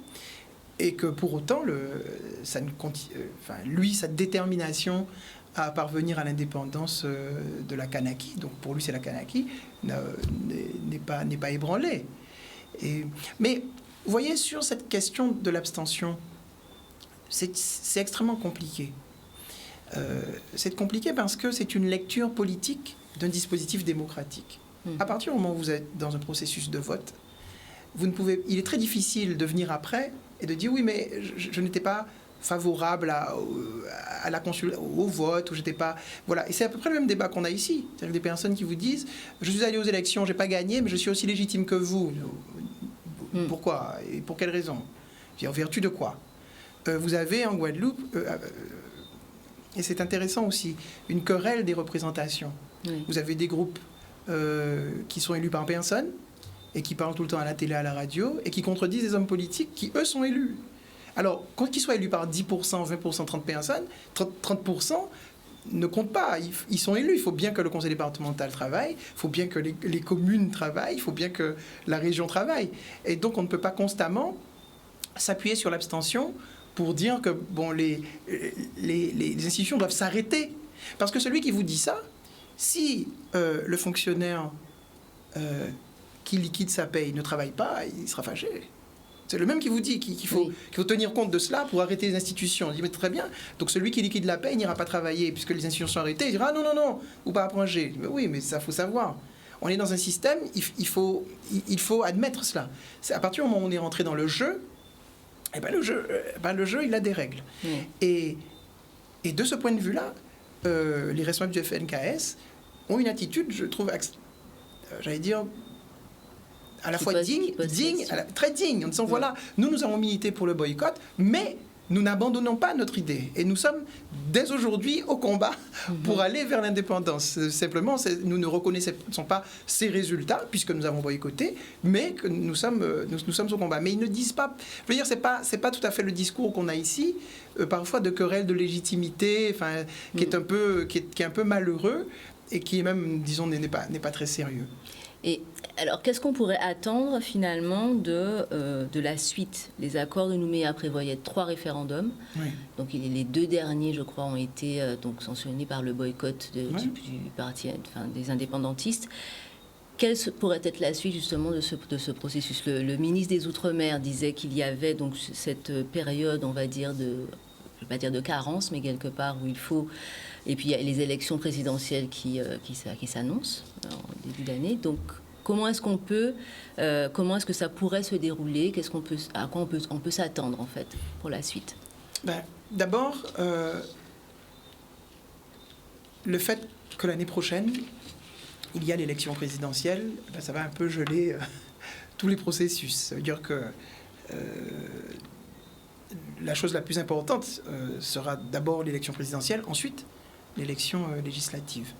et que pour autant, sa détermination à parvenir à l'indépendance de la Kanaki, donc pour lui c'est la Kanaki, n'est pas ébranlée. Mais vous voyez, sur cette question de l'abstention, c'est extrêmement compliqué. C'est compliqué parce que c'est une lecture politique d'un dispositif démocratique. À partir du moment où vous êtes dans un processus de vote, il est très difficile de venir après et de dire oui, mais je n'étais pas favorable au vote, ou j'étais pas... Voilà. Et c'est à peu près le même débat qu'on a ici. C'est-à-dire des personnes qui vous disent je suis allé aux élections, j'ai pas gagné, mais je suis aussi légitime que vous. Pourquoi? Et pour quelle raison? En vertu de quoi? Vous avez en Guadeloupe, et c'est intéressant aussi, une querelle des représentations. Oui. Vous avez des groupes qui sont élus par personne et qui parlent tout le temps à la télé, à la radio, et qui contredisent des hommes politiques qui, eux, sont élus. Alors, qu'ils soient élus par 10%, 20%, 30 personnes, 30% ne comptent pas. Ils sont élus. Il faut bien que le conseil départemental travaille, il faut bien que les communes travaillent, il faut bien que la région travaille. Et donc, on ne peut pas constamment s'appuyer sur l'abstention pour dire que bon, les institutions doivent s'arrêter. Parce que celui qui vous dit ça, si le fonctionnaire qui liquide sa paye ne travaille pas, il sera fâché. C'est le même qui vous dit qu'il faut tenir compte de cela pour arrêter les institutions. Il dit, mais très bien, donc celui qui liquide la paie n'ira pas travailler puisque les institutions sont arrêtées. Il dira, non, ou pas approcher. Mais oui, mais ça, faut savoir. On est dans un système, il faut admettre cela. C'est à partir du moment où on est rentré dans le jeu, le jeu, il a des règles. Et de ce point de vue-là, les responsables du FNKS ont une attitude, je trouve, j'allais dire, à la fois digne, très digne, en disant voilà, nous avons milité pour le boycott, mais nous n'abandonnons pas notre idée. Et nous sommes dès aujourd'hui au combat pour aller vers l'indépendance. Simplement, nous ne reconnaissons pas ces résultats, puisque nous avons boycotté, mais que nous sommes au combat. Mais ils ne disent pas... Je veux dire, c'est pas tout à fait le discours qu'on a ici, parfois de querelle de légitimité, qui est un peu malheureux, et qui même, disons, n'est pas très sérieux. Et alors, qu'est-ce qu'on pourrait attendre finalement de la suite? Les accords de Nouméa prévoyaient 3 référendums. Oui. Donc, les 2 derniers, je crois, ont été sanctionnés par le boycott du parti, des indépendantistes. Quelle pourrait être la suite justement de ce processus? Le ministre des Outre-mer disait qu'il y avait donc cette période, on va dire, je ne vais pas dire de carence, mais quelque part où il faut... Et puis, il y a les élections présidentielles qui s'annoncent en début d'année. Donc, comment est-ce que ça pourrait se dérouler? À quoi on peut s'attendre, en fait, pour la suite? D'abord, le fait que l'année prochaine, il y a l'élection présidentielle, ça va un peu geler tous les processus. Ça veut dire que la chose la plus importante sera d'abord l'élection présidentielle, ensuite l'élection législative.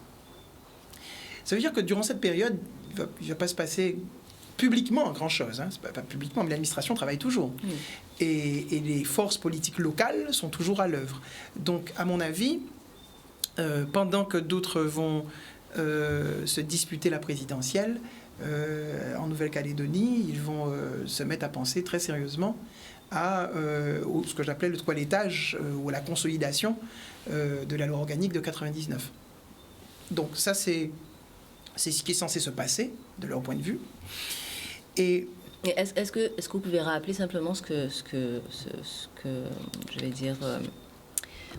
Ça veut dire que durant cette période, il ne va pas se passer publiquement grand-chose. Hein. Pas publiquement, mais l'administration travaille toujours. Et les forces politiques locales sont toujours à l'œuvre. Donc, à mon avis, pendant que d'autres vont se disputer la présidentielle, en Nouvelle-Calédonie, ils vont se mettre à penser très sérieusement à ce que j'appelais le toilettage ou la consolidation de la loi organique de 99. Donc ça, c'est ce qui est censé se passer, de leur point de vue. Et est-ce que vous pouvez rappeler simplement ce que je vais dire,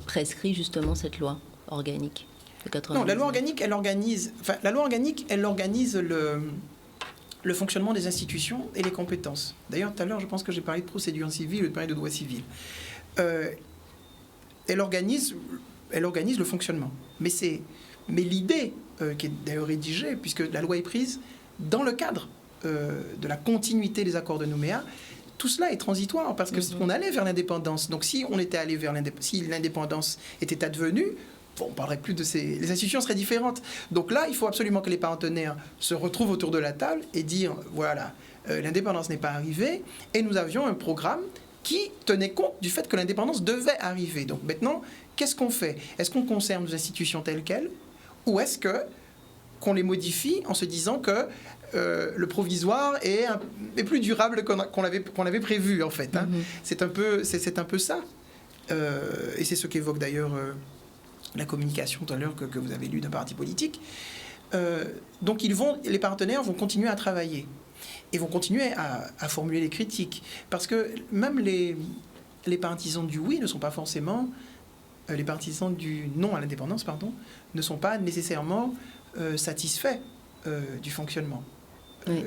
prescrit justement cette loi organique de 99? Non, la loi organique, elle organise le fonctionnement des institutions et les compétences. D'ailleurs, tout à l'heure, je pense que j'ai parlé de procédure civile, j'ai parlé de droit civil. Elle organise le fonctionnement. Mais l'idée, qui est d'ailleurs rédigée, puisque la loi est prise dans le cadre de la continuité des accords de Nouméa, tout cela est transitoire parce que on allait vers l'indépendance. Donc si on était allé vers si l'indépendance était advenue, on ne parlerait plus de les institutions seraient différentes. Donc là, il faut absolument que les partenaires se retrouvent autour de la table et dire, voilà, l'indépendance n'est pas arrivée et nous avions un programme qui tenait compte du fait que l'indépendance devait arriver. Donc maintenant, qu'est-ce qu'on fait? Est-ce qu'on conserve nos institutions telles quelles ou est-ce qu'on les modifie en se disant que le provisoire est plus durable qu'on avait prévu, en fait. Hein. C'est un peu ça. Et c'est ce qu'évoque d'ailleurs la communication tout à l'heure que vous avez lu d'un parti politique. Donc les partenaires vont continuer à travailler et vont continuer à formuler des critiques. Parce que même les partisans du oui ne sont pas forcément... les partisans du non à l'indépendance, pardon, ne sont pas nécessairement satisfaits du fonctionnement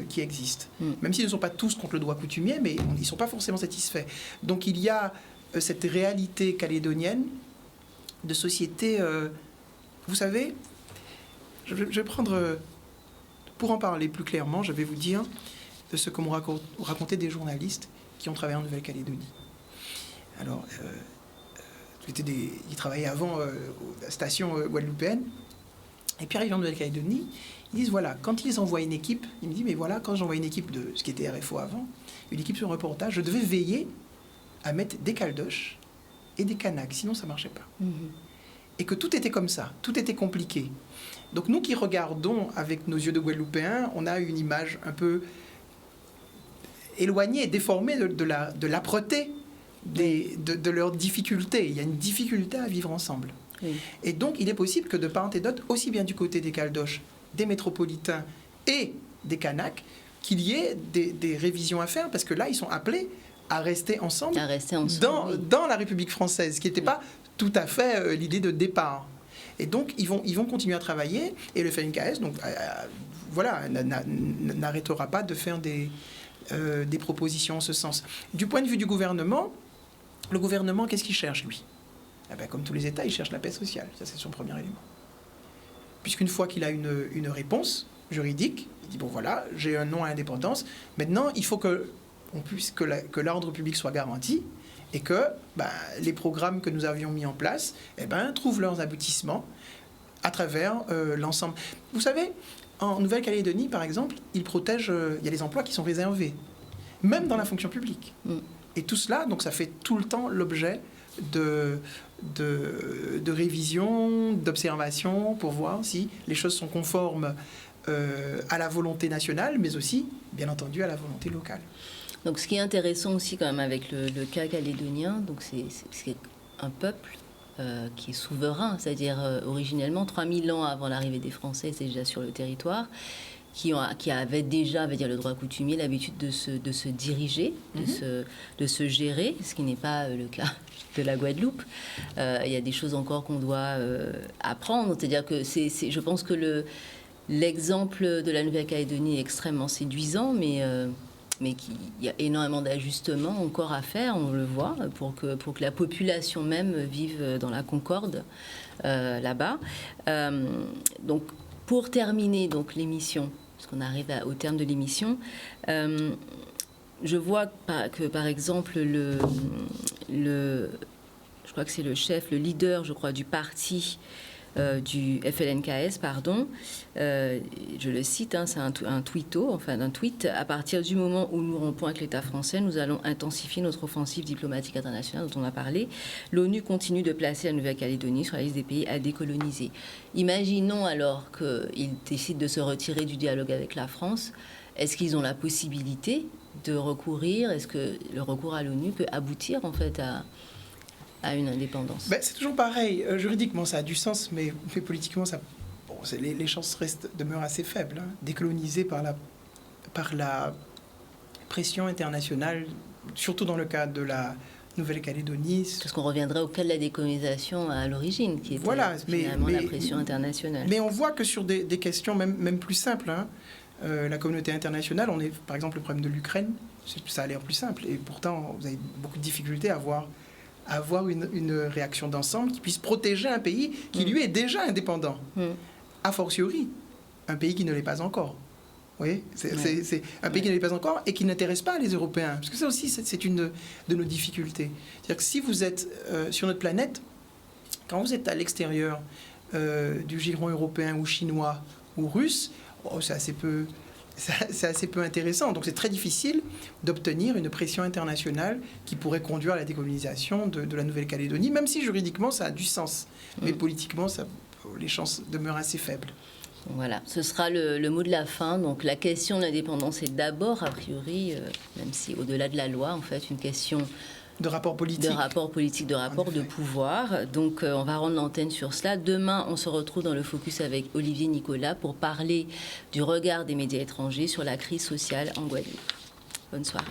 qui existe. Même s'ils ne sont pas tous contre le droit coutumier, mais ils ne sont pas forcément satisfaits. Donc il y a cette réalité calédonienne de société... vous savez, je vais prendre... pour en parler plus clairement, je vais vous dire ce que m'ont raconté des journalistes qui ont travaillé en Nouvelle-Calédonie. Alors, ils travaillaient avant la station guadeloupéenne. Et puis arrivant en Nouvelle-Calédonie, ils disent voilà, quand ils envoient une équipe, ils me disent mais voilà, quand j'envoie une équipe de ce qui était RFO avant, une équipe sur un reportage, je devais veiller à mettre des caldoches et des canaques, sinon ça ne marchait pas. Et que tout était comme ça, tout était compliqué. Donc nous qui regardons avec nos yeux de Guadeloupéens, on a une image un peu éloignée, déformée de l'âpreté de leurs difficultés. Il y a une difficulté à vivre ensemble. Oui. Et donc, il est possible que de part et d'autre, aussi bien du côté des caldoches, des métropolitains et des Kanaks, qu'il y ait des révisions à faire, parce que là, ils sont appelés à rester ensemble, dans la République française, qui n'était pas tout à fait l'idée de départ. Et donc, ils vont continuer à travailler, et le FNKS, donc, voilà, n'arrêtera pas de faire des propositions en ce sens. Du point de vue du gouvernement, le gouvernement, qu'est-ce qu'il cherche, lui ? Eh bien, comme tous les États, il cherche la paix sociale. Ça, c'est son premier élément. Puisqu'une fois qu'il a une réponse juridique, il dit, bon voilà, j'ai un non à l'indépendance. Maintenant, il faut que l'ordre public soit garanti et que les programmes que nous avions mis en place trouvent leurs aboutissements à travers l'ensemble. Vous savez, en Nouvelle-Calédonie, par exemple, il y a des emplois qui sont réservés, même dans la fonction publique. Et tout cela, donc ça fait tout le temps l'objet de révision, d'observation, pour voir si les choses sont conformes à la volonté nationale, mais aussi, bien entendu, à la volonté locale. Donc ce qui est intéressant aussi quand même avec le cas calédonien, donc c'est un peuple qui est souverain, c'est-à-dire originellement 3000 ans avant l'arrivée des Français, c'est déjà sur le territoire, qui avaient déjà, le droit coutumier, l'habitude de se diriger, de se gérer, ce qui n'est pas le cas de la Guadeloupe. Il y a des choses encore qu'on doit apprendre, c'est-à-dire que je pense que l'exemple de la Nouvelle-Calédonie est extrêmement séduisant, mais qu'il y a énormément d'ajustements encore à faire, on le voit, pour que la population même vive dans la concorde là-bas. Donc, pour terminer l'émission, parce qu'on arrive au terme de l'émission, je vois que, par exemple, je crois que c'est le chef, le leader, je crois, du parti du FLNKS, pardon, je le cite, c'est un tweet, à partir du moment où nous rompons avec l'État français, nous allons intensifier notre offensive diplomatique internationale dont on a parlé. L'ONU continue de placer la Nouvelle-Calédonie sur la liste des pays à décoloniser. Imaginons alors qu'il décide de se retirer du dialogue avec la France. Est-ce qu'ils ont la possibilité de recourir? Est-ce que le recours à l'ONU peut aboutir en fait à une indépendance? C'est toujours pareil. Juridiquement, ça a du sens, mais politiquement, les chances demeurent assez faibles. Hein. Décolonisé par la pression internationale, surtout dans le cadre de la Nouvelle-Calédonie. Parce qu'on reviendrait au cas de la décolonisation à l'origine, qui était finalement la pression internationale. Mais on voit que sur des questions même plus simples, hein, la communauté internationale, par exemple le problème de l'Ukraine, ça a l'air plus simple. Et pourtant, vous avez beaucoup de difficultés à avoir une réaction d'ensemble qui puisse protéger un pays qui, lui, est déjà indépendant. A fortiori, un pays qui ne l'est pas encore. Oui, c'est un pays qui ne l'est pas encore et qui n'intéresse pas les Européens. Parce que ça aussi, c'est une de nos difficultés. C'est-à-dire que si vous êtes sur notre planète, quand vous êtes à l'extérieur du giron européen ou chinois ou russe, c'est assez peu intéressant. Donc c'est très difficile d'obtenir une pression internationale qui pourrait conduire à la décolonisation de la Nouvelle-Calédonie, même si juridiquement ça a du sens. Mais politiquement, les chances demeurent assez faibles. Voilà, ce sera le mot de la fin. Donc la question de l'indépendance est d'abord, a priori, même si au-delà de la loi, en fait, une question de rapport politique. De rapport politique, de rapport de pouvoir. Donc on va rendre l'antenne sur cela. Demain, on se retrouve dans le Focus avec Olivier Nicolas pour parler du regard des médias étrangers sur la crise sociale en Guadeloupe. Bonne soirée.